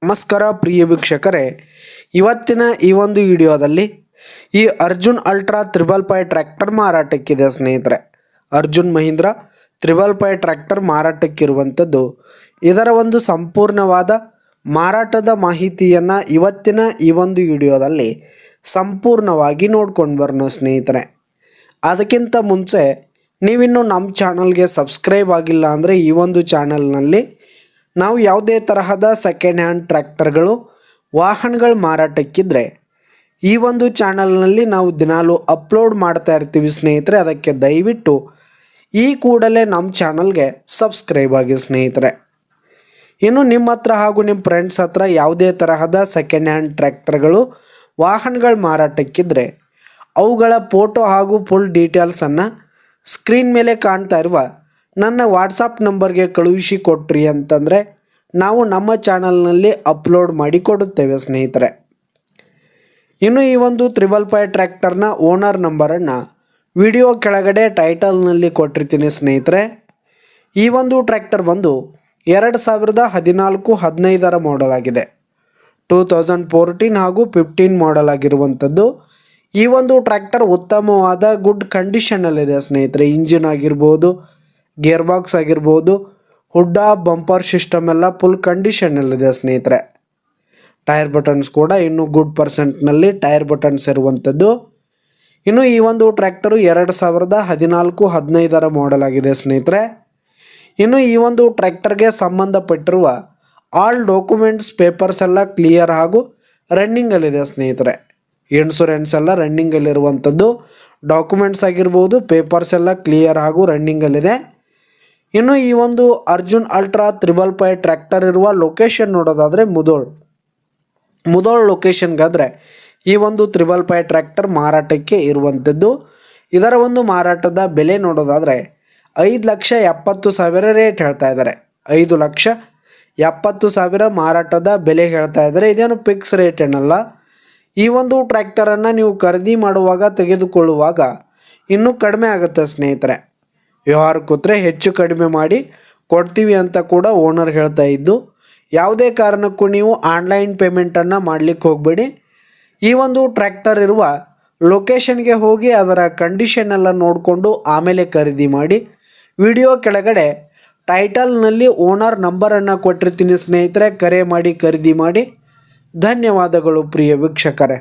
ನಮಸ್ಕಾರ ಪ್ರಿಯ ವೀಕ್ಷಕರೇ, ಇವತ್ತಿನ ಈ ಒಂದು ವಿಡಿಯೋದಲ್ಲಿ ಈ ಅರ್ಜುನ್ ಅಲ್ಟ್ರಾ 555 ಟ್ರ್ಯಾಕ್ಟರ್ ಮಾರಾಟಕ್ಕಿದೆ ಸ್ನೇಹಿತರೆ. ಅರ್ಜುನ್ ಮಹೀಂದ್ರ 555 ಟ್ರ್ಯಾಕ್ಟರ್ ಮಾರಾಟಕ್ಕಿರುವಂಥದ್ದು. ಇದರ ಒಂದು ಸಂಪೂರ್ಣವಾದ ಮಾರಾಟದ ಮಾಹಿತಿಯನ್ನು ಇವತ್ತಿನ ಈ ಒಂದು ವಿಡಿಯೋದಲ್ಲಿ ಸಂಪೂರ್ಣವಾಗಿ ನೋಡ್ಕೊಂಡು ಬರೋಣ ಸ್ನೇಹಿತರೆ. ಅದಕ್ಕಿಂತ ಮುಂಚೆ ನೀವಿನ್ನೂ ನಮ್ಮ ಚಾನಲ್ಗೆ ಸಬ್ಸ್ಕ್ರೈಬ್ ಆಗಿಲ್ಲ ಅಂದರೆ ಈ ಒಂದು ಚಾನಲ್ನಲ್ಲಿ ನಾವು ಯಾವುದೇ ತರಹದ ಸೆಕೆಂಡ್ ಹ್ಯಾಂಡ್ ಟ್ರ್ಯಾಕ್ಟರ್ಗಳು ವಾಹನಗಳು ಮಾರಾಟಕ್ಕಿದ್ರೆ ಈ ಒಂದು ಚಾನಲ್ನಲ್ಲಿ ನಾವು ದಿನಾಲೂ ಅಪ್ಲೋಡ್ ಮಾಡ್ತಾ ಇರ್ತೀವಿ ಸ್ನೇಹಿತರೆ. ಅದಕ್ಕೆ ದಯವಿಟ್ಟು ಈ ಕೂಡಲೇ ನಮ್ಮ ಚಾನಲ್ಗೆ ಸಬ್ಸ್ಕ್ರೈಬ್ ಆಗಿ ಸ್ನೇಹಿತರೆ. ಇನ್ನು ನಿಮ್ಮ ಹತ್ರ ಹಾಗೂ ನಿಮ್ಮ ಫ್ರೆಂಡ್ಸ್ ಹತ್ರ ಯಾವುದೇ ತರಹದ ಸೆಕೆಂಡ್ ಹ್ಯಾಂಡ್ ಟ್ರ್ಯಾಕ್ಟರ್ಗಳು ವಾಹನಗಳು ಮಾರಾಟಕ್ಕಿದ್ರೆ ಅವುಗಳ ಫೋಟೋ ಹಾಗೂ ಫುಲ್ ಡೀಟೇಲ್ಸನ್ನು ಸ್ಕ್ರೀನ್ ಮೇಲೆ ಕಾಣ್ತಾ ಇರುವ ನನ್ನ ವಾಟ್ಸಪ್ ನಂಬರ್ಗೆ ಕಳುಹಿಸಿ ಕೊಟ್ರಿ ಅಂತಂದರೆ ನಾವು ನಮ್ಮ ಚಾನಲ್ನಲ್ಲಿ ಅಪ್ಲೋಡ್ ಮಾಡಿ ಕೊಡುತ್ತೇವೆ ಸ್ನೇಹಿತರೆ. ಇನ್ನು ಈ ಒಂದು 555 ಟ್ರ್ಯಾಕ್ಟರ್ನ ಓನರ್ ನಂಬರನ್ನು ವಿಡಿಯೋ ಕೆಳಗಡೆ ಟೈಟಲ್ನಲ್ಲಿ ಕೊಟ್ಟಿರ್ತೀನಿ ಸ್ನೇಹಿತರೆ. ಈ ಒಂದು ಟ್ರ್ಯಾಕ್ಟರ್ ಬಂದು 2014-15 ಮಾಡೆಲ್ ಆಗಿದೆ. 2014 ಹಾಗೂ 15 ಮಾಡೆಲ್ ಆಗಿರುವಂಥದ್ದು. ಈ ಒಂದು ಟ್ರ್ಯಾಕ್ಟರ್ ಉತ್ತಮವಾದ ಗುಡ್ ಕಂಡೀಷನಲ್ಲಿದೆ ಸ್ನೇಹಿತರೆ. ಇಂಜಿನ್ ಆಗಿರ್ಬೋದು, ಗೇರ್ ಬಾಕ್ಸ್ ಆಗಿರ್ಬೋದು, ಹುಡ್ಡ ಬಂಪರ್ ಸಿಸ್ಟಮ್ ಎಲ್ಲ ಫುಲ್ ಕಂಡೀಷನಲ್ಲಿದೆ ಸ್ನೇಹಿತರೆ. ಟೈರ್ ಬಟನ್ಸ್ ಕೂಡ ಇನ್ನೂ ಗುಡ್ ಪರ್ಸೆಂಟ್ನಲ್ಲಿ ಟೈರ್ ಬಟನ್ಸ್ ಇರುವಂಥದ್ದು. ಇನ್ನು ಈ ಒಂದು ಟ್ರ್ಯಾಕ್ಟರು 2014-15 ಮಾಡೆಲ್ ಆಗಿದೆ ಸ್ನೇಹಿತರೆ. ಇನ್ನು ಈ ಒಂದು ಟ್ರ್ಯಾಕ್ಟರ್ಗೆ ಸಂಬಂಧಪಟ್ಟಿರುವ ಆಲ್ ಡಾಕ್ಯುಮೆಂಟ್ಸ್ ಪೇಪರ್ಸ್ ಎಲ್ಲ ಕ್ಲಿಯರ್ ಹಾಗೂ ರನ್ನಿಂಗಲ್ಲಿದೆ ಸ್ನೇಹಿತರೆ. ಇನ್ಶೂರೆನ್ಸ್ ಎಲ್ಲ ರನ್ನಿಂಗಲ್ಲಿರುವಂಥದ್ದು. ಡಾಕ್ಯುಮೆಂಟ್ಸ್ ಆಗಿರ್ಬೋದು, ಪೇಪರ್ಸ್ ಎಲ್ಲ ಕ್ಲಿಯರ್ ಹಾಗೂ ರನ್ನಿಂಗಲ್ಲಿದೆ. ಇನ್ನು ಈ ಒಂದು ಅರ್ಜುನ್ ಅಲ್ಟ್ರಾ 555 ಟ್ರ್ಯಾಕ್ಟರ್ ಇರುವ ಲೊಕೇಶನ್ ನೋಡೋದಾದರೆ ಮುದೋಳ್ ಲೊಕೇಶನ್ಗಾದರೆ ಈ ಒಂದು 555 ಟ್ರ್ಯಾಕ್ಟರ್ ಮಾರಾಟಕ್ಕೆ ಇರುವಂಥದ್ದು. ಇದರ ಒಂದು ಮಾರಾಟದ ಬೆಲೆ ನೋಡೋದಾದರೆ 5,70,000 ರೇಟ್ ಹೇಳ್ತಾ ಇದ್ದಾರೆ. 5,70,000 ಮಾರಾಟದ ಬೆಲೆ ಹೇಳ್ತಾ ಇದ್ದಾರೆ. ಇದೇನು ಫಿಕ್ಸ್ ರೇಟ್ ಏನಲ್ಲ. ಈ ಒಂದು ಟ್ರ್ಯಾಕ್ಟರನ್ನು ನೀವು ಖರೀದಿ ಮಾಡುವಾಗ ತೆಗೆದುಕೊಳ್ಳುವಾಗ ಇನ್ನೂ ಕಡಿಮೆ ಆಗುತ್ತೆ ಸ್ನೇಹಿತರೆ. ವ್ಯವಹಾರ ಕೂತ್ರೆ ಹೆಚ್ಚು ಕಡಿಮೆ ಮಾಡಿ ಕೊಡ್ತೀವಿ ಅಂತ ಕೂಡ ಓನರ್ ಹೇಳ್ತಾ ಇದ್ದು. ಯಾವುದೇ ಕಾರಣಕ್ಕೂ ನೀವು ಆನ್ಲೈನ್ ಪೇಮೆಂಟನ್ನು ಮಾಡಲಿಕ್ಕೆ ಹೋಗಬೇಡಿ. ಈ ಒಂದು ಟ್ರ್ಯಾಕ್ಟರ್ ಇರುವ ಲೊಕೇಶನ್ಗೆ ಹೋಗಿ ಅದರ ಕಂಡೀಷನ್ ಎಲ್ಲ ನೋಡಿಕೊಂಡು ಆಮೇಲೆ ಖರೀದಿ ಮಾಡಿ. ವಿಡಿಯೋ ಕೆಳಗಡೆ ಟೈಟಲ್ನಲ್ಲಿ ಓನರ್ ನಂಬರನ್ನು ಕೊಟ್ಟಿರ್ತೀನಿ ಸ್ನೇಹಿತರೆ. ಕರೆ ಮಾಡಿ ಖರೀದಿ ಮಾಡಿ. ಧನ್ಯವಾದಗಳು ಪ್ರಿಯ ವೀಕ್ಷಕರೇ.